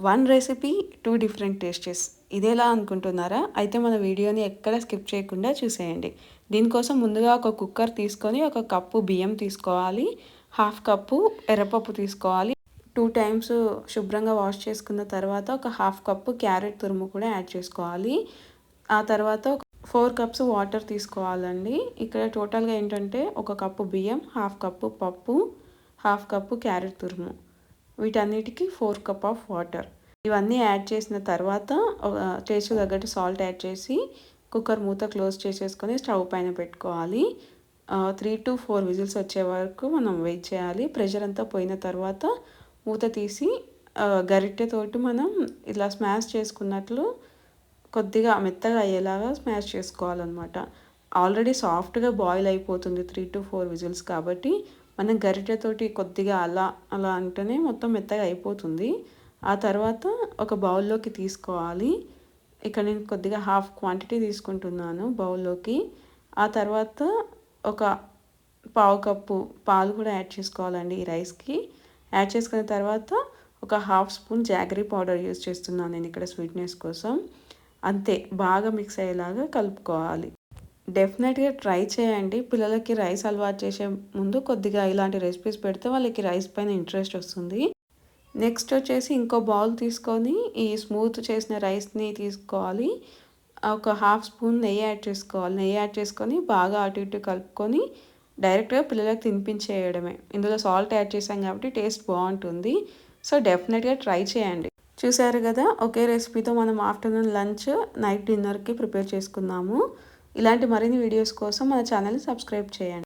One recipe two different tastes ఇదేలా అనుకుంటున్నారా? అయితే మన వీడియోని ఎక్కడ స్కిప్ చేయకుండా చూసేయండి. దీనికోసం ముందుగా ఒక కుక్కర్ తీసుకొని ఒక కప్పు బియ్యం తీసుకోవాలి, హాఫ్ కప్పు ఎర్రపప్పు తీసుకోవాలి, 2 టైమ్స్ శుభ్రంగా వాష్ చేసుకున్న తర్వాత ఒక హాఫ్ కప్పు క్యారెట్ తురుము కూడా యాడ్ చేసుకోవాలి. ఆ తర్వాత 4 కప్స్ వాటర్ తీసుకోవాలండి. ఇక్కడ టోటల్గా ఏంటంటే ఒక కప్పు బియ్యం, హాఫ్ కప్పు పప్పు, హాఫ్ కప్పు క్యారెట్ తురుము, వీటన్నిటికీ 4 కప్ ఆఫ్ వాటర్. ఇవన్నీ యాడ్ చేసిన తర్వాత టేస్ట్ తగ్గట్టు సాల్ట్ యాడ్ చేసి కుక్కర్ మూత క్లోజ్ చేసేసుకొని స్టవ్ పైన పెట్టుకోవాలి. 3 to 4 విజిల్స్ వచ్చే వరకు మనం వెయిట్ చేయాలి. ప్రెషర్ అంతా పోయిన తర్వాత మూత తీసి గరిటెతోటి మనం ఇలా స్మాష్ చేసుకున్నట్లు కొద్దిగా మెత్తగా అయ్యేలాగా స్మాష్ చేసుకోవాలన్నమాట. ఆల్రెడీ సాఫ్ట్గా బాయిల్ అయిపోతుంది 3 to 4 విజిల్స్ కాబట్టి మనం గరిటెతోటి కొద్దిగా అలా అలా అంటేనే మొత్తం మెత్తగా అయిపోతుంది. ఆ తర్వాత ఒక బౌల్లోకి తీసుకోవాలి. ఇక్కడ నేను కొద్దిగా హాఫ్ క్వాంటిటీ తీసుకుంటున్నాను బౌల్లోకి. ఆ తర్వాత ఒక పావు కప్పు పాలు కూడా యాడ్ చేసుకోవాలండి ఈ రైస్కి. యాడ్ చేసుకున్న తర్వాత ఒక half spoon jaggery powder use చేస్తున్నాను నేను ఇక్కడ స్వీట్నెస్ కోసం. అంతే, బాగా మిక్స్ అయ్యేలాగా కలుపుకోవాలి. డెఫినెట్గా ట్రై చేయండి. పిల్లలకి రైస్ అలవాటు చేసే ముందు కొద్దిగా ఇలాంటి రెసిపీస్ పెడితే వాళ్ళకి రైస్ పైన ఇంట్రెస్ట్ వస్తుంది. నెక్స్ట్ వచ్చేసి ఇంకో బౌల్ తీసుకొని ఈ స్మూత్ చేసిన రైస్ని తీసుకోవాలి. ఒక హాఫ్ స్పూన్ నెయ్యి యాడ్ చేసుకోవాలి. నెయ్యి యాడ్ చేసుకొని బాగా అటు ఇటు కలుపుకొని డైరెక్ట్గా పిల్లలకు తినిపించేయడమే. ఇందులో సాల్ట్ యాడ్ చేసాం కాబట్టి టేస్ట్ బాగుంటుంది. సో డెఫినెట్గా ట్రై చేయండి. చూసారు కదా, ఒకే రెసిపీతో మనం ఆఫ్టర్నూన్ లంచ్, నైట్ డిన్నర్కి ప్రిపేర్ చేసుకున్నాము. ఇలాంటి మరిన్ని వీడియోస్ కోసం మన ఛానల్ని సబ్స్క్రైబ్ చేయండి.